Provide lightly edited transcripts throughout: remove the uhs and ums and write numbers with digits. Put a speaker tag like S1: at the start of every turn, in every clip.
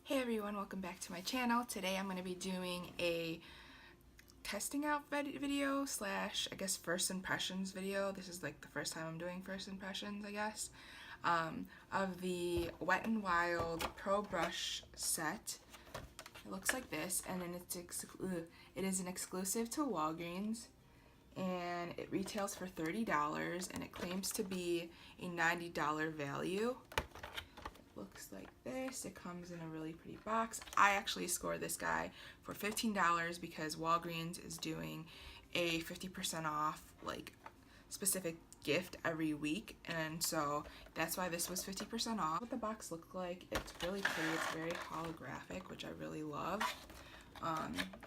S1: Hey everyone, welcome back to my channel. Today I'm going to be doing a testing out video slash I guess first impressions video. This is like the first time I'm doing first impressions, I guess, of the Wet n Wild Pro Brush set. It looks like this, and then it is an exclusive to Walgreens, and it retails for $30, and it claims to be a $90 value. Looks like this. It comes in a really pretty box. I actually scored this guy for $15 because Walgreens is doing a 50% off like specific gift every week, and so that's why this was 50% off. What the box looked like, it's really pretty. It's very holographic, which I really love.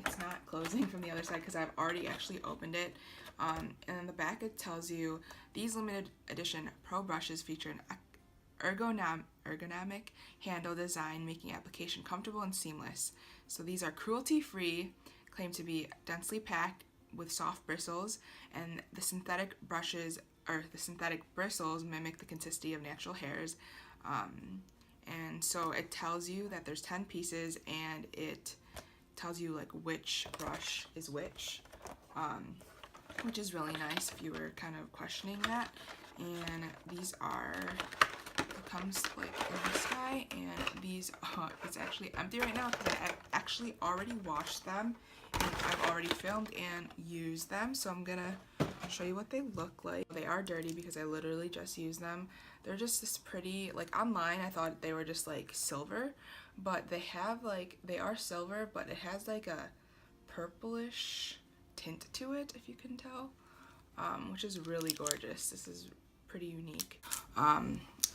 S1: It's not closing from the other side because I've already actually opened it. And in the back it tells you these limited edition Pro brushes feature an ergonomic handle design, making application comfortable and seamless. So these are cruelty-free, claim to be densely packed with soft bristles, and the synthetic bristles mimic the consistency of natural hairs. And so it tells you that there's 10 pieces, and it tells you like which brush is which is really nice if you were kind of questioning that. And these are comes like in this guy, and these it's actually empty right now because I've actually already washed them and I've already filmed and used them, so I'm gonna show you what they look like. They are dirty because I literally just used them. They're just this pretty, like online I thought they were just like silver, but they are silver, but it has like a purplish tint to it, if you can tell, which is really gorgeous. This is pretty unique.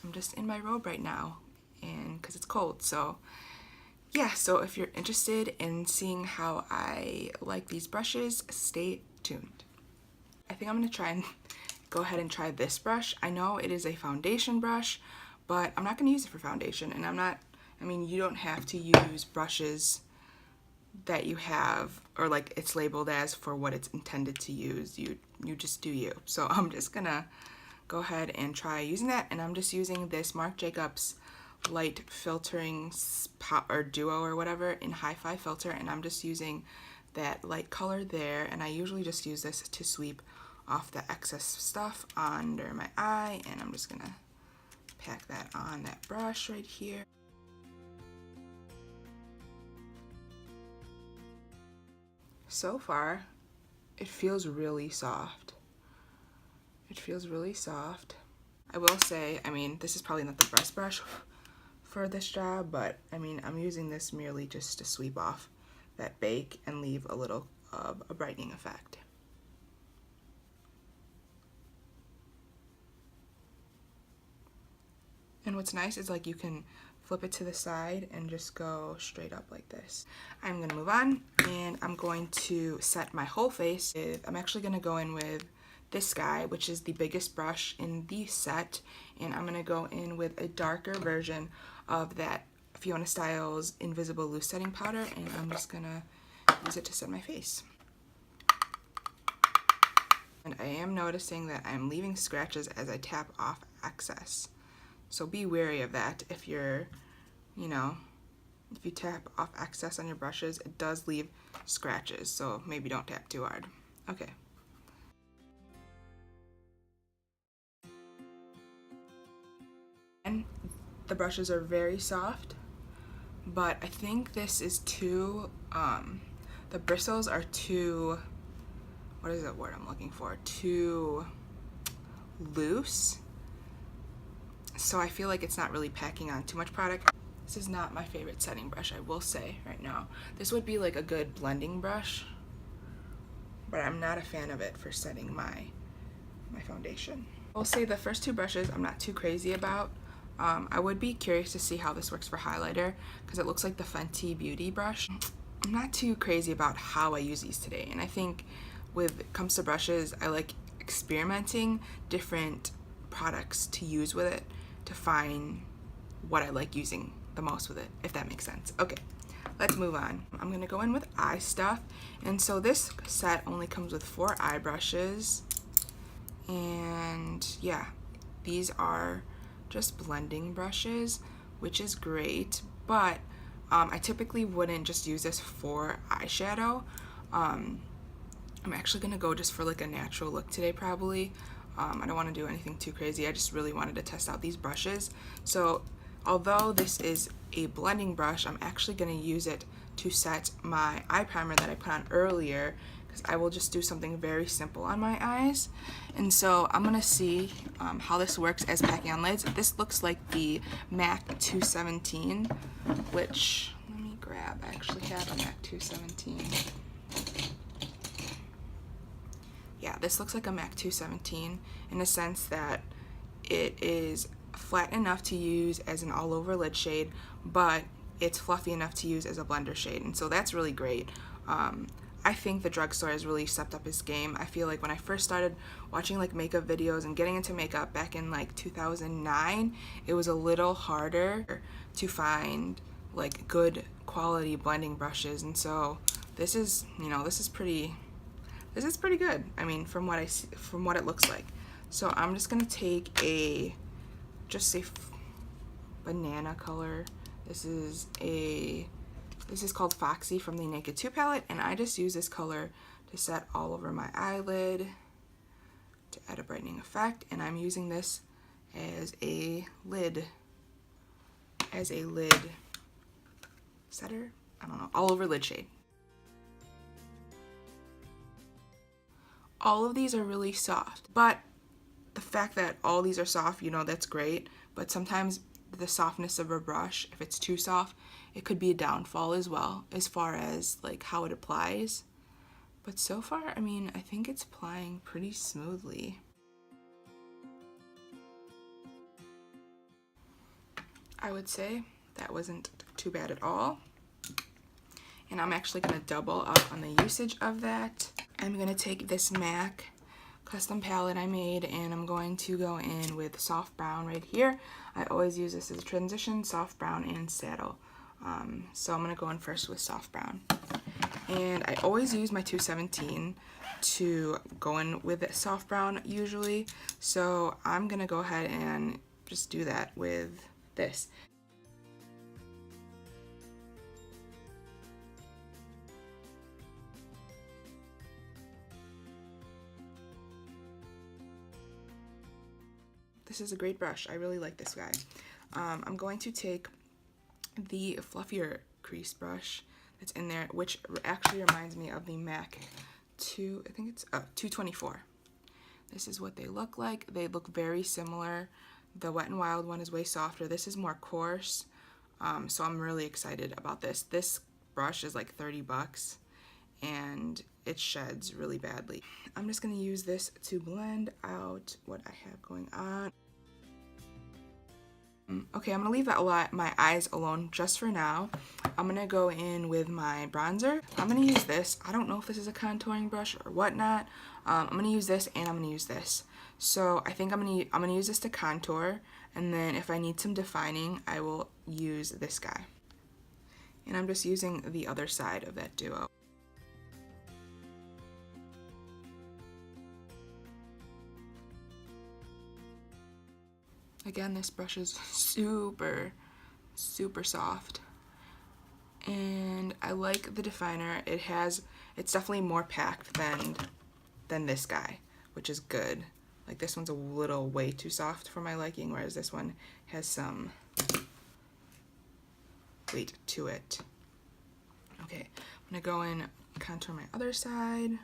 S1: I'm just in my robe right now, and because it's cold, so yeah. So if you're interested in seeing how I like these brushes, stay tuned. I think I'm gonna try and go ahead and try this brush. I know it is a foundation brush, but I'm not gonna use it for foundation, and I mean, you don't have to use brushes that you have, or like it's labeled as, for what it's intended to use. You just do you. So I'm just gonna go ahead and try using that, and I'm just using this Marc Jacobs light filtering or duo or whatever in Hi-Fi filter, and I'm just using that light color there, and I usually just use this to sweep off the excess stuff under my eye, and I'm just gonna pack that on that brush right here. So far it feels really soft. It feels really soft. I will say, I mean, this is probably not the best brush for this job, but I mean, I'm using this merely just to sweep off that bake and leave a little of a brightening effect. And what's nice is like you can flip it to the side and just go straight up like this. I'm gonna move on, and I'm going to set my whole face I'm actually gonna go in with this guy, which is the biggest brush in the set, and I'm gonna go in with a darker version of that Fiona Styles Invisible Loose Setting Powder, and I'm just gonna use it to set my face. And I am noticing that I'm leaving scratches as I tap off excess, so be wary of that. If you're, if you tap off excess on your brushes, it does leave scratches, so maybe don't tap too hard. Okay. And the brushes are very soft, but I think this is too, the bristles are too, what is the word I'm looking for? Too loose. So I feel like it's not really packing on too much product. This is not my favorite setting brush, I will say right now. This would be like a good blending brush, but I'm not a fan of it for setting my foundation. I'll say the first two brushes I'm not too crazy about. I would be curious to see how this works for highlighter, because it looks like the Fenty Beauty brush. I'm not too crazy about how I use these today, and I think when it comes to brushes, I like experimenting different products to use with it to find what I like using the most with it, if that makes sense. Okay, let's move on. I'm gonna go in with eye stuff, and so this set only comes with 4 eye brushes, and yeah, these are just blending brushes, which is great, but I typically wouldn't just use this for eyeshadow. I'm actually gonna go just for like a natural look today probably. I don't want to do anything too crazy. I just really wanted to test out these brushes. So although this is a blending brush, I'm actually gonna use it to set my eye primer that I put on earlier, because I will just do something very simple on my eyes. And so I'm gonna see how this works as packing on lids. This looks like the MAC 217, which, let me grab, I actually have a MAC 217. Yeah, this looks like a MAC 217 in the sense that it is flat enough to use as an all over lid shade, but it's fluffy enough to use as a blender shade, and so that's really great. I think the drugstore has really stepped up its game. I feel like when I first started watching like makeup videos and getting into makeup back in like 2009, it was a little harder to find like good quality blending brushes, and so this is, you know, this is pretty good. I mean, from what I see, from what it looks like. So I'm just gonna take a banana color. This is called Foxy from the Naked 2 palette, and I just use this color to set all over my eyelid to add a brightening effect, and I'm using this as a lid setter. I don't know, all over lid shade. All of these are really soft, but the fact that all these are soft, you know, that's great, but sometimes the softness of a brush, if it's too soft, it could be a downfall as well, as far as like how it applies. But so far, I mean, I think it's applying pretty smoothly. I would say that wasn't too bad at all. And I'm actually gonna double up on the usage of that. I'm gonna take this MAC custom palette I made, and I'm going to go in with soft brown right here. I always use this as a transition, soft brown and saddle. So I'm gonna go in first with soft brown. And I always use my 217 to go in with it soft brown usually. So I'm gonna go ahead and just do that with this. This is a great brush. I really like this guy. I'm going to take the fluffier crease brush that's in there, which actually reminds me of the MAC 224. This is what they look like. They look very similar. The Wet n Wild one is way softer. This is more coarse. So I'm really excited about this. This brush is like 30 bucks and it sheds really badly. I'm just gonna use this to blend out what I have going on. Okay, I'm gonna leave my eyes alone just for now. I'm gonna go in with my bronzer. I'm gonna use this. I don't know if this is a contouring brush or whatnot. I'm gonna use this and I'm gonna use this. So I think I'm gonna use this to contour, and then if I need some defining, I will use this guy. And I'm just using the other side of that duo. Again, this brush is super soft, and I like the definer. It's definitely more packed than this guy, which is good. Like, this one's a little way too soft for my liking, whereas this one has some weight to it. Okay, I'm gonna go in, contour my other side.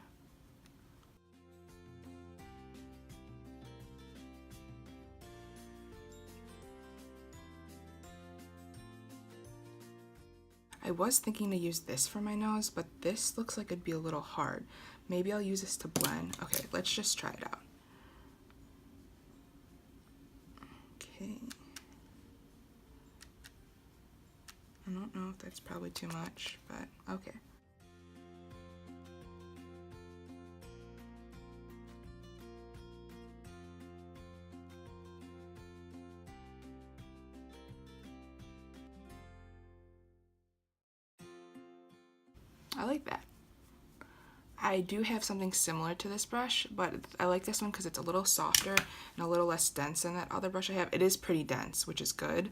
S1: I was thinking to use this for my nose, but this looks like it'd be a little hard. Maybe I'll use this to blend. Okay, let's just try it out. Okay. I don't know if that's probably too much, but okay. I like that. I do have something similar to this brush, but I like this one because it's a little softer and a little less dense than that other brush I have. It is pretty dense, which is good.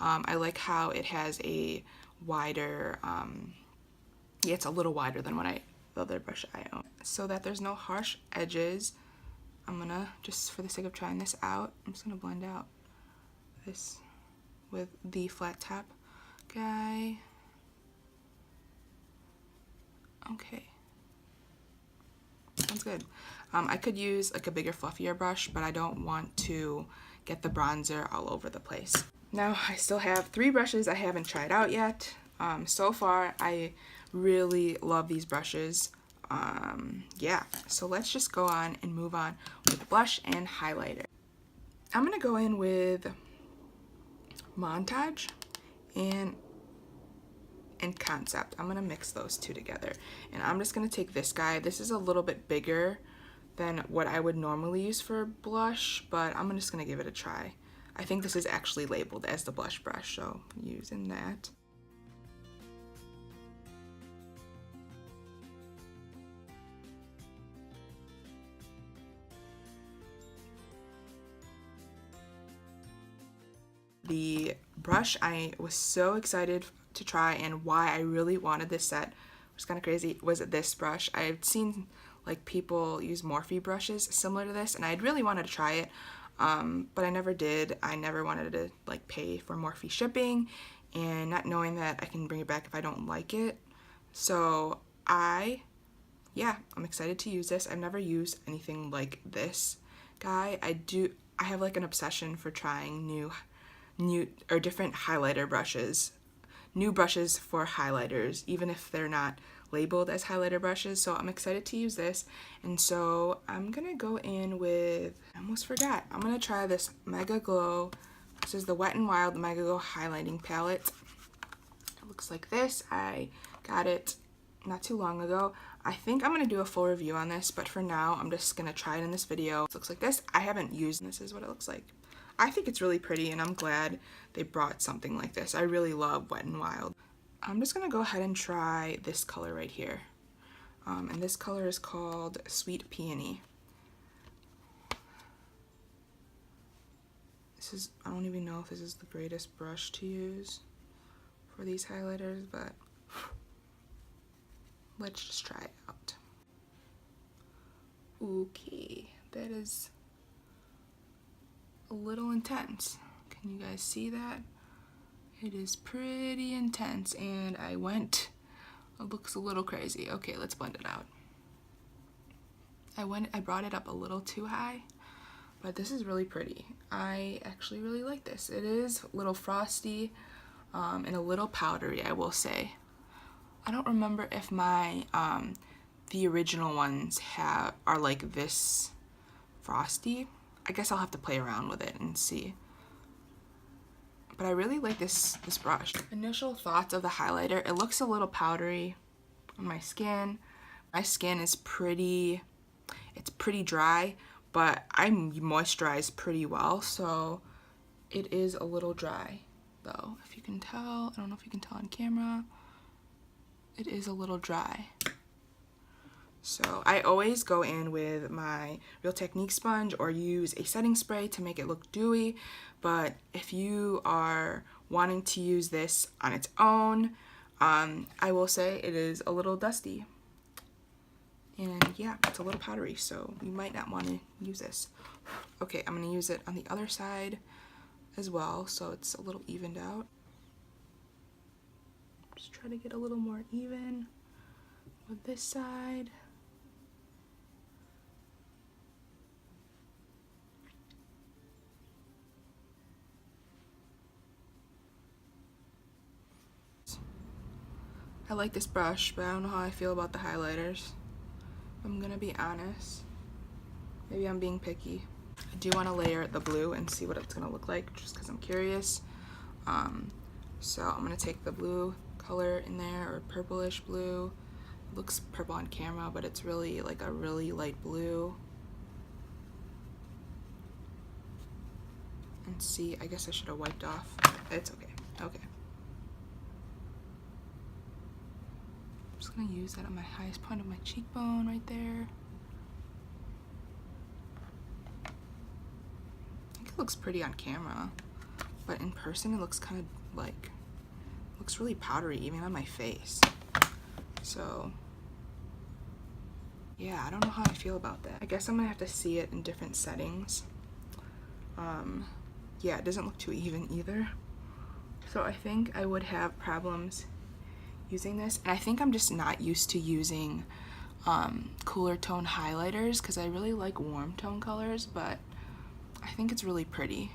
S1: I like how it has a wider, yeah, it's a little wider than the other brush I own. So that there's no harsh edges, I'm gonna, just for the sake of trying this out, I'm just gonna blend out this with the flat top guy. Okay, sounds good. I could use like a bigger, fluffier brush, but I don't want to get the bronzer all over the place. Now I still have 3 brushes I haven't tried out yet. So far I really love these brushes. Yeah, so let's just go on and move on with blush and highlighter. I'm gonna go in with Montage and Concept. I'm gonna mix those two together, and I'm just gonna take this guy. This is a little bit bigger than what I would normally use for blush, but I'm just gonna give it a try. I think this is actually labeled as the blush brush, so I'm using that. The brush I was so excited to try, and why I really wanted this set, which is kind of crazy, was this brush. I've seen like people use Morphe brushes similar to this, and I'd really wanted to try it, but I never did. I never wanted to like pay for Morphe shipping, and not knowing that I can bring it back if I don't like it. So yeah, I'm excited to use this. I've never used anything like this guy. I have like an obsession for trying new or different highlighter brushes, new brushes for highlighters, even if they're not labeled as highlighter brushes. So I'm excited to use this, and so I'm gonna go in with, I almost forgot, I'm gonna try this Mega Glow. This is the Wet n Wild Mega Glow highlighting palette. It looks like this. I got it not too long ago. I think I'm gonna do a full review on this, but for now I'm just gonna try it in this video. It looks like this. I haven't used, this is what it looks like. I think it's really pretty, and I'm glad they brought something like this. I really love Wet n Wild. I'm just gonna go ahead and try this color right here. And this color is called Sweet Peony. This is, I don't even know if this is the greatest brush to use for these highlighters, but let's just try it out. Okay, that is a little intense. Can you guys see that? It is pretty intense, and it looks a little crazy. Okay, let's blend it out. I brought it up a little too high, but this is really pretty. I actually really like this. It is a little frosty, and a little powdery, I will say. I don't remember if my, the original ones are like this frosty. I guess I'll have to play around with it and see. But I really like this brush. Initial thoughts of the highlighter, it looks a little powdery on my skin. My skin is pretty dry, but I moisturize pretty well, so it is a little dry though. If you can tell, I don't know if you can tell on camera, it is a little dry. So I always go in with my Real Technique sponge or use a setting spray to make it look dewy, but if you are wanting to use this on its own, I will say it is a little dusty. And yeah, it's a little powdery, so you might not want to use this. Okay, I'm going to use it on the other side as well, so it's a little evened out. Just try to get a little more even with this side. I like this brush, but I don't know how I feel about the highlighters. I'm gonna be honest. Maybe I'm being picky. I do want to layer the blue and see what it's gonna look like, just because I'm curious. So I'm gonna take the blue color in there, or purplish blue. It looks purple on camera, but it's really like a really light blue. And see, I guess I should have wiped off. It's okay. Okay. I'm just gonna use that on my highest point of my cheekbone right there. I think it looks pretty on camera, but in person it looks kind of like, looks really powdery even on my face. So yeah, I don't know how I feel about that. I guess I'm gonna have to see it in different settings. Yeah, it doesn't look too even either. So I think I would have problems using this. And I think I'm just not used to using cooler tone highlighters because I really like warm tone colors, but I think it's really pretty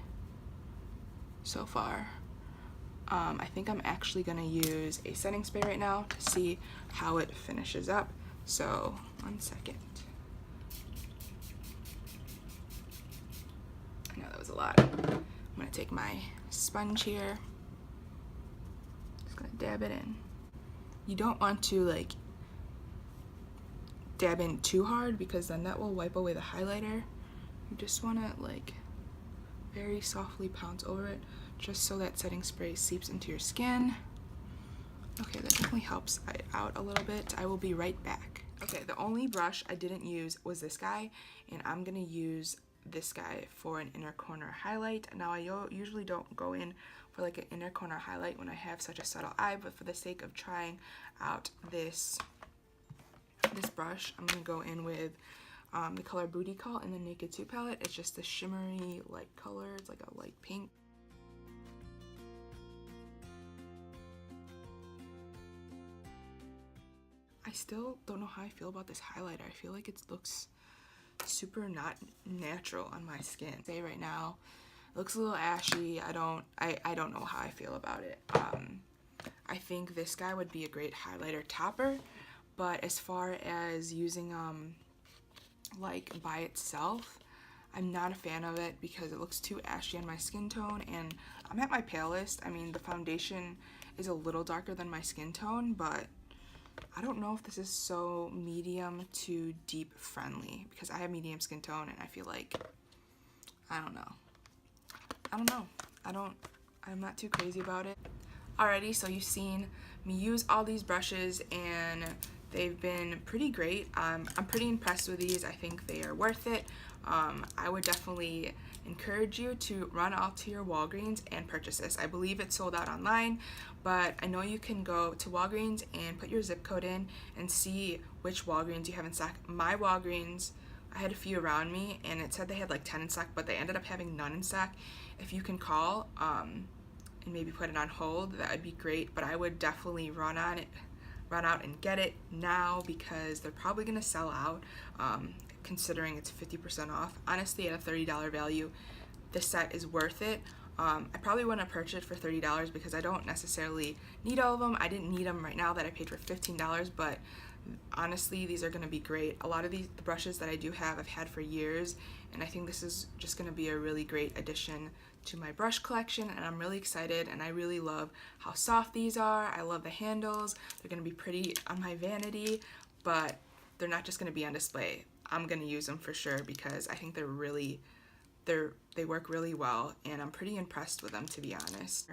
S1: so far. I think I'm actually gonna use a setting spray right now to see how it finishes up. So 1 second. I know that was a lot. I'm gonna take my sponge here. Just gonna dab it in. You don't want to like dab in too hard because then that will wipe away the highlighter. You just wanna like very softly pounce over it just so that setting spray seeps into your skin. Okay, that definitely helps it out a little bit. I will be right back. Okay, the only brush I didn't use was this guy, and I'm gonna use this guy for an inner corner highlight. Now I usually don't go in for like an inner corner highlight when I have such a subtle eye, but for the sake of trying out this brush, I'm gonna go in with the color Booty Call in the Naked 2 palette. It's just a shimmery light color. It's like a light pink. I still don't know how I feel about this highlighter. I feel like it looks super not natural on my skin. Say right now, it looks a little ashy. I don't know how I feel about it. I think this guy would be a great highlighter topper, but as far as using like by itself, I'm not a fan of it because it looks too ashy on my skin tone, and I'm at my palest. I mean, the foundation is a little darker than my skin tone, but I don't know if this is so medium to deep friendly because I have medium skin tone and I feel like, I don't know. I'm not too crazy about it. Alrighty, so you've seen me use all these brushes and they've been pretty great. I'm pretty impressed with these. I think they are worth it. I would definitely encourage you to run out to your Walgreens and purchase this. I believe it's sold out online, but I know you can go to Walgreens and put your zip code in and see which Walgreens you have in stock. My Walgreens, I had a few around me and it said they had like 10 in stock, but they ended up having none in stock. If you can call and maybe put it on hold, that would be great, but I would definitely run out and get it now because they're probably gonna sell out. Considering it's 50% off. Honestly, at a $30 value, this set is worth it. I probably wouldn't purchase it for $30 because I don't necessarily need all of them. I didn't need them right now that I paid for $15, but honestly, these are gonna be great. A lot of the brushes that I do have, I've had for years, and I think this is just gonna be a really great addition to my brush collection, and I'm really excited, and I really love how soft these are. I love the handles. They're gonna be pretty on my vanity, but they're not just gonna be on display. I'm gonna use them for sure because I think they work really well, and I'm pretty impressed with them, to be honest.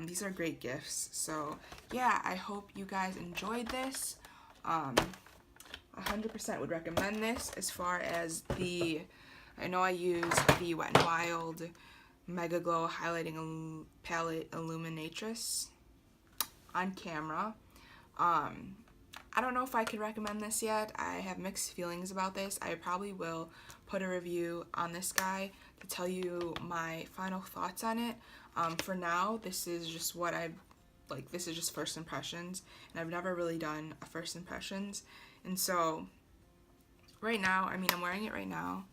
S1: These are great gifts. So yeah, I hope you guys enjoyed this. 100% would recommend this. As far as I know I use the Wet n Wild Mega Glow Highlighting Palette Illuminatrix on camera. I don't know if I could recommend this yet. I have mixed feelings about this. I probably will put a review on this guy to tell you my final thoughts on it. For now, this is just this is just first impressions, and I've never really done a first impressions. And so right now, I mean, I'm wearing it right now.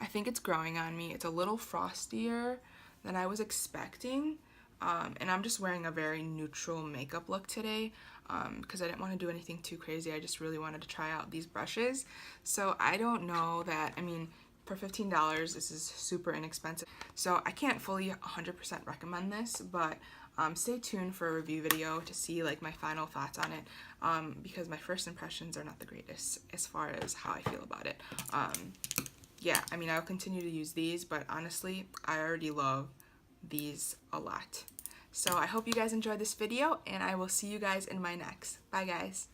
S1: I think it's growing on me. It's a little frostier than I was expecting. And I'm just wearing a very neutral makeup look today because I didn't want to do anything too crazy. I just really wanted to try out these brushes. So I don't know that, I mean, for $15, this is super inexpensive. So I can't fully 100% recommend this, but stay tuned for a review video to see like my final thoughts on it because my first impressions are not the greatest as far as how I feel about it. Yeah, I mean, I'll continue to use these, but honestly, I already love these a lot. So I hope you guys enjoyed this video, and I will see you guys in my next. Bye, guys.